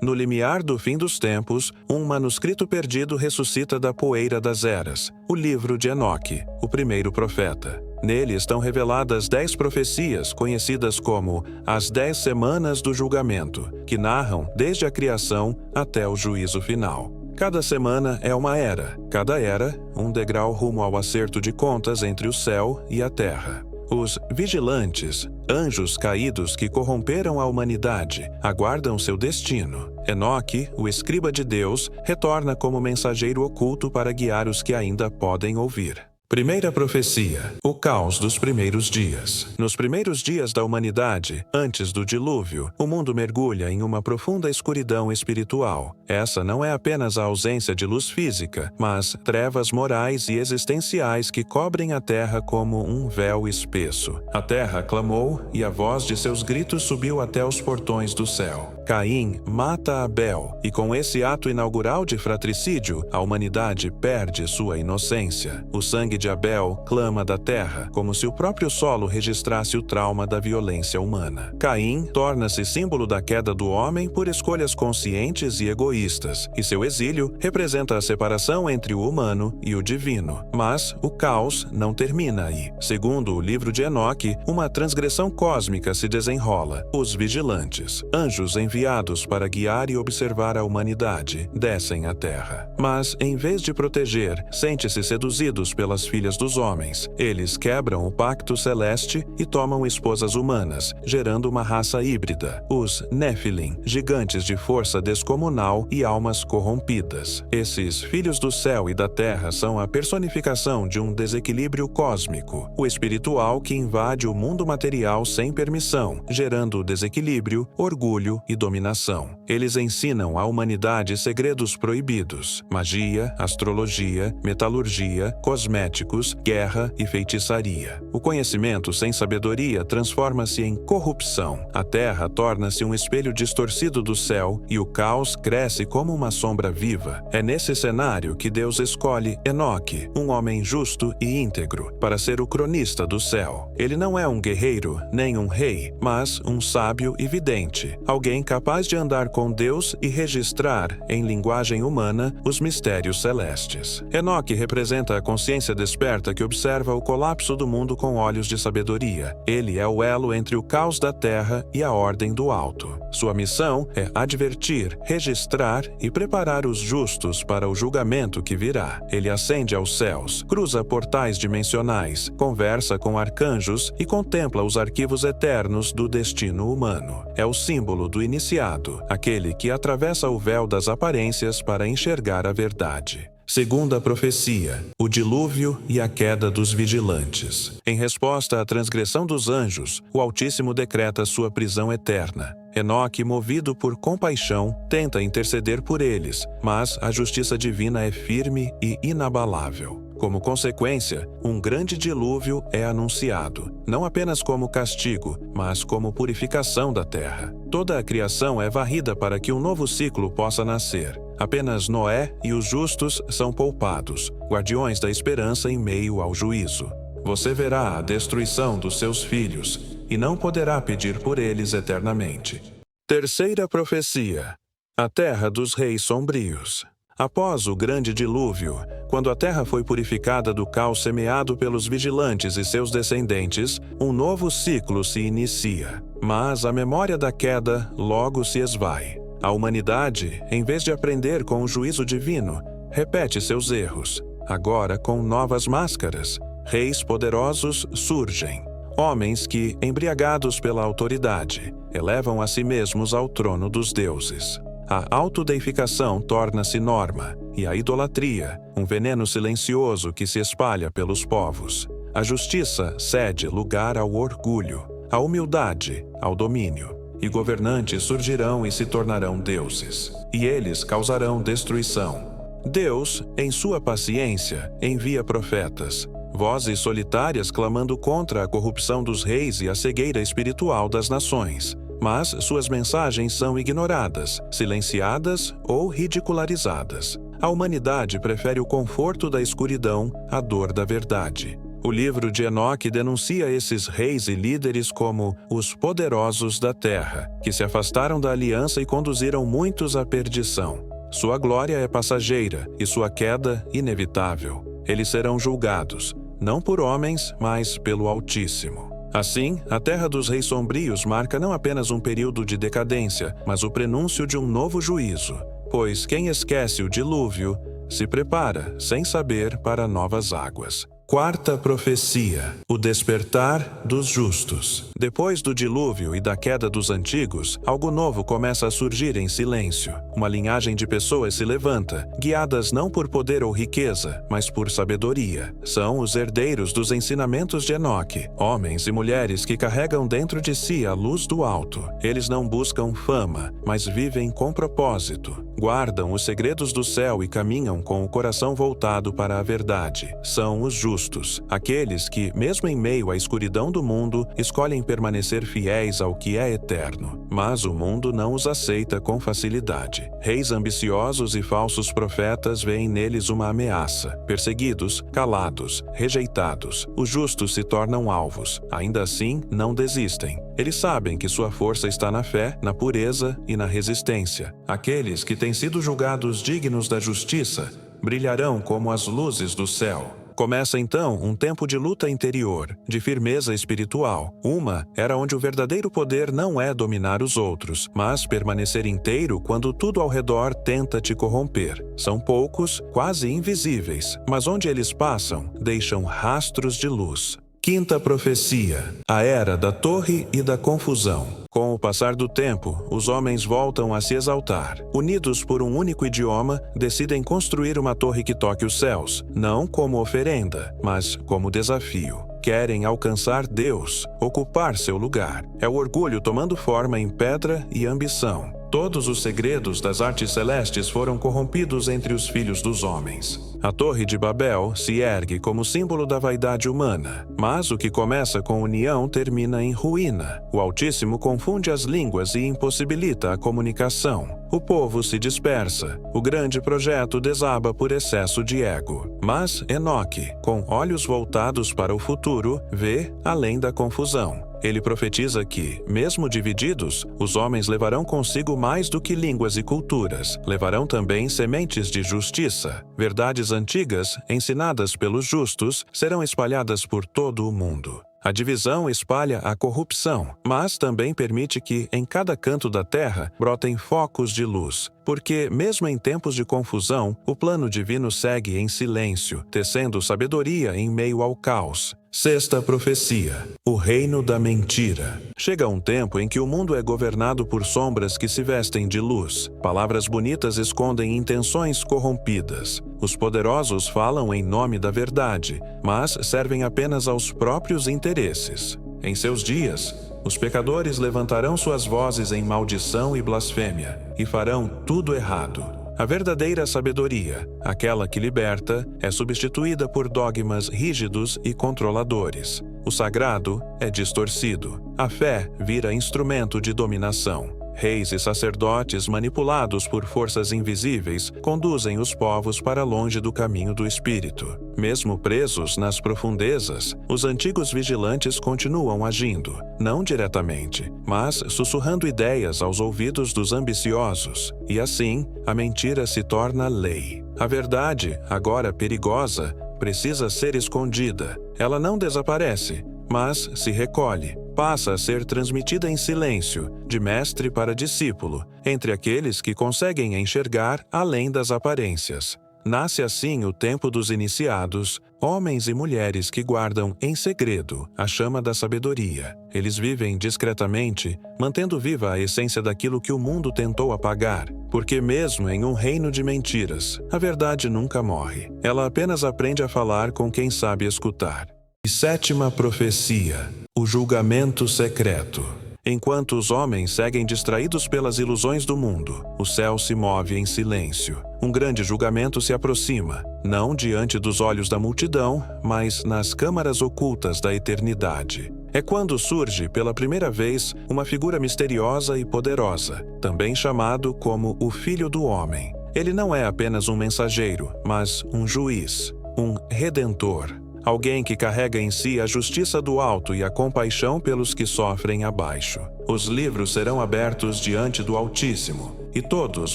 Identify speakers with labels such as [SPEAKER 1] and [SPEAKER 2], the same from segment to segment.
[SPEAKER 1] No limiar do fim dos tempos, um manuscrito perdido ressuscita da poeira das eras, o livro de Enoque, o primeiro profeta. Nele estão reveladas 10 profecias conhecidas como as 10 semanas do julgamento, que narram desde a criação até o juízo final. Cada semana é uma era, cada era um degrau rumo ao acerto de contas entre o céu e a terra. Os vigilantes, anjos caídos que corromperam a humanidade, aguardam seu destino. Enoque, o escriba de Deus, retorna como mensageiro oculto para guiar os que ainda podem ouvir. Primeira profecia: o caos dos primeiros dias. Nos primeiros dias da humanidade, antes do dilúvio, o mundo mergulha em uma profunda escuridão espiritual. Essa não é apenas a ausência de luz física, mas trevas morais e existenciais que cobrem a terra como um véu espesso. A terra clamou e a voz de seus gritos subiu até os portões do céu. Caim mata Abel, e com esse ato inaugural de fratricídio, a humanidade perde sua inocência. O sangue de Abel clama da terra, como se o próprio solo registrasse o trauma da violência humana. Caim torna-se símbolo da queda do homem por escolhas conscientes e egoístas, e seu exílio representa a separação entre o humano e o divino. Mas o caos não termina aí. Segundo o livro de Enoque, uma transgressão cósmica se desenrola. Os vigilantes, anjos enviados para guiar e observar a humanidade, descem à terra. Mas, em vez de proteger, sente-se seduzidos pelas filhas dos homens. Eles quebram o pacto celeste e tomam esposas humanas, gerando uma raça híbrida, os Nephilim, gigantes de força descomunal e almas corrompidas. Esses filhos do céu e da terra são a personificação de um desequilíbrio cósmico, o espiritual que invade o mundo material sem permissão, gerando desequilíbrio, orgulho e dominação. Eles ensinam à humanidade segredos proibidos: magia, astrologia, metalurgia, cosméticos, guerra e feitiçaria. O conhecimento sem sabedoria transforma-se em corrupção. A terra torna-se um espelho distorcido do céu e o caos cresce como uma sombra viva. É nesse cenário que Deus escolhe Enoque, um homem justo e íntegro, para ser o cronista do céu. Ele não é um guerreiro nem um rei, mas um sábio e vidente, alguém capaz de andar com Deus e registrar, em linguagem humana, os mistérios celestes. Enoque representa a consciência desperta que observa o colapso do mundo com olhos de sabedoria. Ele é o elo entre o caos da terra e a ordem do alto. Sua missão é advertir, registrar e preparar os justos para o julgamento que virá. Ele ascende aos céus, cruza portais dimensionais, conversa com arcanjos e contempla os arquivos eternos do destino humano. É o símbolo do iniciado, aquele que atravessa o véu das aparências para enxergar a verdade. Segunda profecia: o dilúvio e a queda dos vigilantes. Em resposta à transgressão dos anjos, o Altíssimo decreta sua prisão eterna. Enoque, movido por compaixão, tenta interceder por eles, mas a justiça divina é firme e inabalável. Como consequência, um grande dilúvio é anunciado, não apenas como castigo, mas como purificação da terra. Toda a criação é varrida para que um novo ciclo possa nascer. Apenas Noé e os justos são poupados, guardiões da esperança em meio ao juízo. Você verá a destruição dos seus filhos e não poderá pedir por eles eternamente. Terceira profecia: a terra dos reis sombrios. Após o grande dilúvio, quando a terra foi purificada do caos semeado pelos vigilantes e seus descendentes, um novo ciclo se inicia. Mas a memória da queda logo se esvai. A humanidade, em vez de aprender com o juízo divino, repete seus erros. Agora, com novas máscaras, reis poderosos surgem. Homens que, embriagados pela autoridade, elevam a si mesmos ao trono dos deuses. A autodeificação torna-se norma, e a idolatria, um veneno silencioso que se espalha pelos povos. A justiça cede lugar ao orgulho, a humildade ao domínio. E governantes surgirão e se tornarão deuses, e eles causarão destruição. Deus, em sua paciência, envia profetas, vozes solitárias clamando contra a corrupção dos reis e a cegueira espiritual das nações. Mas suas mensagens são ignoradas, silenciadas ou ridicularizadas. A humanidade prefere o conforto da escuridão à dor da verdade. O livro de Enoque denuncia esses reis e líderes como os poderosos da terra, que se afastaram da aliança e conduziram muitos à perdição. Sua glória é passageira e sua queda inevitável. Eles serão julgados, não por homens, mas pelo Altíssimo. Assim, a terra dos reis sombrios marca não apenas um período de decadência, mas o prenúncio de um novo juízo. Pois quem esquece o dilúvio se prepara, sem saber, para novas águas. Quarta profecia: o despertar dos justos. Depois do dilúvio e da queda dos antigos, algo novo começa a surgir em silêncio. Uma linhagem de pessoas se levanta, guiadas não por poder ou riqueza, mas por sabedoria. São os herdeiros dos ensinamentos de Enoque, homens e mulheres que carregam dentro de si a luz do alto. Eles não buscam fama, mas vivem com propósito. Guardam os segredos do céu e caminham com o coração voltado para a verdade. São os justos, aqueles que, mesmo em meio à escuridão do mundo, escolhem permanecer fiéis ao que é eterno. Mas o mundo não os aceita com facilidade. Reis ambiciosos e falsos profetas veem neles uma ameaça. Perseguidos, calados, rejeitados, os justos se tornam alvos. Ainda assim, não desistem. Eles sabem que sua força está na fé, na pureza e na resistência. Aqueles que têm sido julgados dignos da justiça brilharão como as luzes do céu. Começa então um tempo de luta interior, de firmeza espiritual. Uma era onde o verdadeiro poder não é dominar os outros, mas permanecer inteiro quando tudo ao redor tenta te corromper. São poucos, quase invisíveis, mas onde eles passam, deixam rastros de luz. Quinta profecia: a era da torre e da confusão. Com o passar do tempo, os homens voltam a se exaltar. Unidos por um único idioma, decidem construir uma torre que toque os céus, não como oferenda, mas como desafio. Querem alcançar Deus, ocupar seu lugar. É o orgulho tomando forma em pedra e ambição. Todos os segredos das artes celestes foram corrompidos entre os filhos dos homens. A Torre de Babel se ergue como símbolo da vaidade humana, mas o que começa com união termina em ruína. O Altíssimo confunde as línguas e impossibilita a comunicação. O povo se dispersa. O grande projeto desaba por excesso de ego. Mas Enoque, com olhos voltados para o futuro, vê além da confusão. Ele profetiza que, mesmo divididos, os homens levarão consigo mais do que línguas e culturas. Levarão também sementes de justiça. Verdades antigas, ensinadas pelos justos, serão espalhadas por todo o mundo. A divisão espalha a corrupção, mas também permite que, em cada canto da terra, brotem focos de luz. Porque, mesmo em tempos de confusão, o plano divino segue em silêncio, tecendo sabedoria em meio ao caos. Sexta profecia: o reino da mentira. Chega um tempo em que o mundo é governado por sombras que se vestem de luz. Palavras bonitas escondem intenções corrompidas. Os poderosos falam em nome da verdade, mas servem apenas aos próprios interesses. Em seus dias, os pecadores levantarão suas vozes em maldição e blasfêmia, e farão tudo errado. A verdadeira sabedoria, aquela que liberta, é substituída por dogmas rígidos e controladores. O sagrado é distorcido. A fé vira instrumento de dominação. Reis e sacerdotes, manipulados por forças invisíveis, conduzem os povos para longe do caminho do Espírito. Mesmo presos nas profundezas, os antigos vigilantes continuam agindo, não diretamente, mas sussurrando ideias aos ouvidos dos ambiciosos. E assim, a mentira se torna lei. A verdade, agora perigosa, precisa ser escondida. Ela não desaparece, mas se recolhe. Passa a ser transmitida em silêncio, de mestre para discípulo, entre aqueles que conseguem enxergar além das aparências. Nasce assim o tempo dos iniciados, homens e mulheres que guardam em segredo a chama da sabedoria. Eles vivem discretamente, mantendo viva a essência daquilo que o mundo tentou apagar, porque mesmo em um reino de mentiras, a verdade nunca morre. Ela apenas aprende a falar com quem sabe escutar. E sétima profecia: o julgamento secreto. Enquanto os homens seguem distraídos pelas ilusões do mundo, o céu se move em silêncio. Um grande julgamento se aproxima, não diante dos olhos da multidão, mas nas câmaras ocultas da eternidade. É quando surge pela primeira vez uma figura misteriosa e poderosa, também chamado como o Filho do Homem. Ele não é apenas um mensageiro, mas um juiz, um redentor. alguém que carrega em si a justiça do alto e a compaixão pelos que sofrem abaixo. Os livros serão abertos diante do Altíssimo, e todos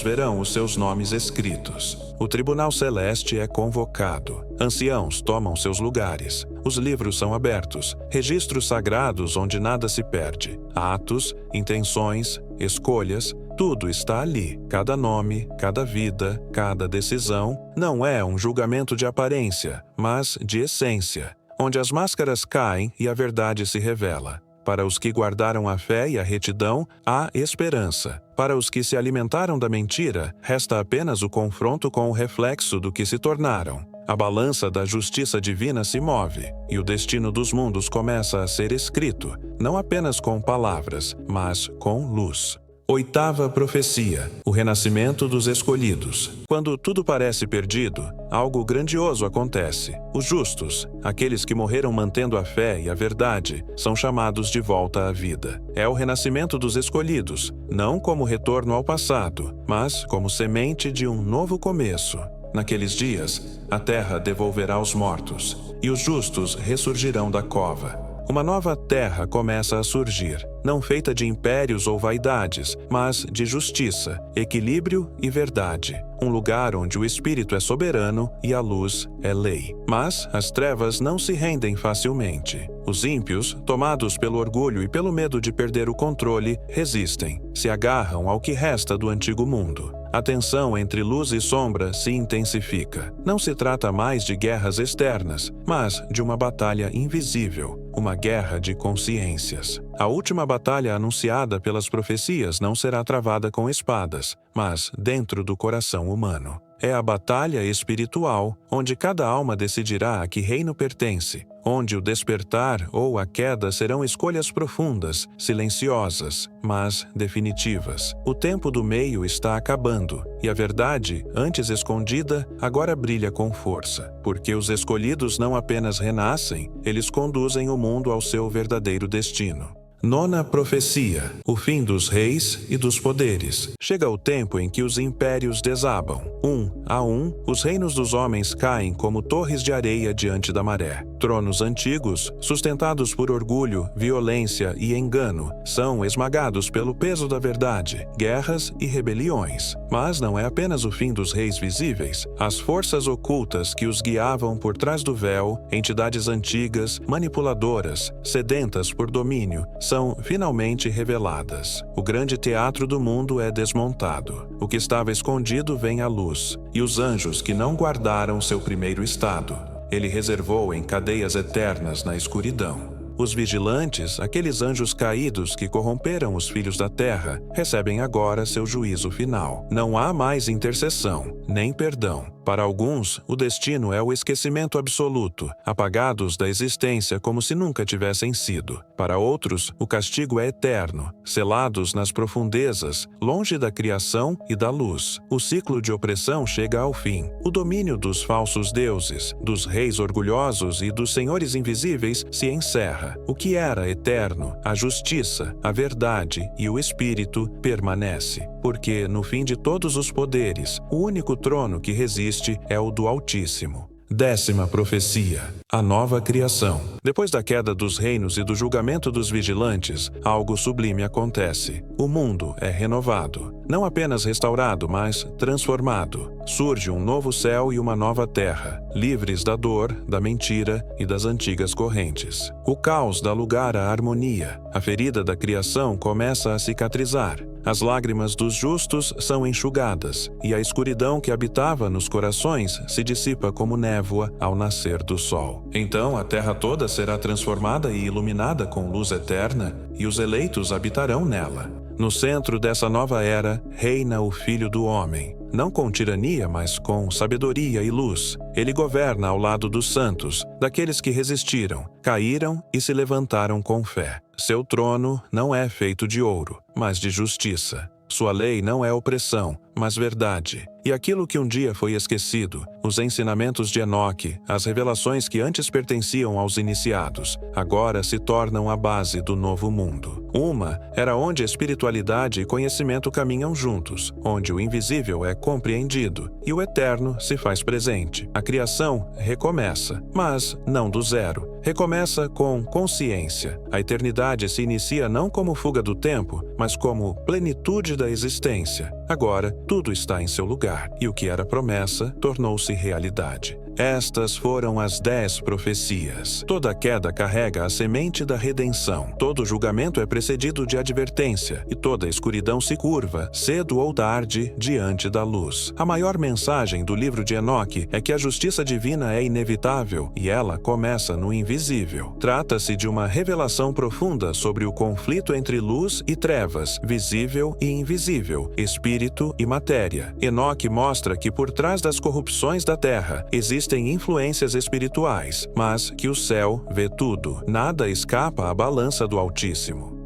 [SPEAKER 1] verão os seus nomes escritos. O tribunal celeste é convocado. Anciãos tomam seus lugares. Os livros são abertos, registros sagrados onde nada se perde. Atos, intenções, escolhas, tudo está ali. Cada nome, cada vida, cada decisão não é um julgamento de aparência, mas de essência, onde as máscaras caem e a verdade se revela. Para os que guardaram a fé e a retidão, há esperança. Para os que se alimentaram da mentira, resta apenas o confronto com o reflexo do que se tornaram. A balança da justiça divina se move, e o destino dos mundos começa a ser escrito, não apenas com palavras, mas com luz. Oitava profecia: o renascimento dos escolhidos. Quando tudo parece perdido, algo grandioso acontece. Os justos, aqueles que morreram mantendo a fé e a verdade, são chamados de volta à vida. É o renascimento dos escolhidos, não como retorno ao passado, mas como semente de um novo começo. Naqueles dias, a terra devolverá os mortos, e os justos ressurgirão da cova. Uma nova terra começa a surgir, não feita de impérios ou vaidades, mas de justiça, equilíbrio e verdade. Um lugar onde o Espírito é soberano e a luz é lei. Mas as trevas não se rendem facilmente. Os ímpios, tomados pelo orgulho e pelo medo de perder o controle, resistem, se agarram ao que resta do antigo mundo. A tensão entre luz e sombra se intensifica. Não se trata mais de guerras externas, mas de uma batalha invisível, uma guerra de consciências. A última batalha anunciada pelas profecias não será travada com espadas, mas dentro do coração humano. É a batalha espiritual, onde cada alma decidirá a que reino pertence, onde o despertar ou a queda serão escolhas profundas, silenciosas, mas definitivas. O tempo do meio está acabando, e a verdade, antes escondida, agora brilha com força, porque os escolhidos não apenas renascem, eles conduzem o mundo ao seu verdadeiro destino. Nona profecia: o fim dos reis e dos poderes. Chega o tempo em que os impérios desabam. Um a um, os reinos dos homens caem como torres de areia diante da maré. Tronos antigos, sustentados por orgulho, violência e engano, são esmagados pelo peso da verdade, guerras e rebeliões. Mas não é apenas o fim dos reis visíveis. As forças ocultas que os guiavam por trás do véu, entidades antigas, manipuladoras, sedentas por domínio, são finalmente reveladas. O grande teatro do mundo é desmontado. O que estava escondido vem à luz, e os anjos que não guardaram seu primeiro estado, ele reservou em cadeias eternas na escuridão. Os vigilantes, aqueles anjos caídos que corromperam os filhos da terra, recebem agora seu juízo final. Não há mais intercessão, nem perdão. Para alguns, o destino é o esquecimento absoluto, apagados da existência como se nunca tivessem sido. Para outros, o castigo é eterno, selados nas profundezas, longe da criação e da luz. O ciclo de opressão chega ao fim. O domínio dos falsos deuses, dos reis orgulhosos e dos senhores invisíveis se encerra. O que era eterno, a justiça, a verdade e o espírito permanece. Porque, no fim de todos os poderes, o único trono que resiste é o do Altíssimo. Décima profecia: a nova criação. Depois da queda dos reinos e do julgamento dos vigilantes, algo sublime acontece. O mundo é renovado. Não apenas restaurado, mas transformado. Surge um novo céu e uma nova terra, livres da dor, da mentira e das antigas correntes. O caos dá lugar à harmonia. A ferida da criação começa a cicatrizar. As lágrimas dos justos são enxugadas, e a escuridão que habitava nos corações se dissipa como névoa ao nascer do sol. Então a terra toda será transformada e iluminada com luz eterna, e os eleitos habitarão nela. No centro dessa nova era, reina o Filho do Homem. Não com tirania, mas com sabedoria e luz. Ele governa ao lado dos santos, daqueles que resistiram, caíram e se levantaram com fé. Seu trono não é feito de ouro, mas de justiça. Sua lei não é opressão, mas verdade. E aquilo que um dia foi esquecido, os ensinamentos de Enoque, as revelações que antes pertenciam aos iniciados, agora se tornam a base do novo mundo. Uma era onde espiritualidade e conhecimento caminham juntos, onde o invisível é compreendido e o eterno se faz presente. A criação recomeça, mas não do zero. Recomeça com consciência. A eternidade se inicia não como fuga do tempo, mas como plenitude da existência. Agora, tudo está em seu lugar, e o que era promessa tornou-se realidade. Estas foram as 10 profecias. Toda queda carrega a semente da redenção. Todo julgamento é precedido de advertência, e toda escuridão se curva, cedo ou tarde, diante da luz. A maior mensagem do livro de Enoque é que a justiça divina é inevitável, e ela começa no invisível. Trata-se de uma revelação profunda sobre o conflito entre luz e trevas, visível e invisível, espírito e matéria. Enoque mostra que por trás das corrupções da terra existem influências espirituais, mas que o céu vê tudo. Nada escapa à balança do Altíssimo.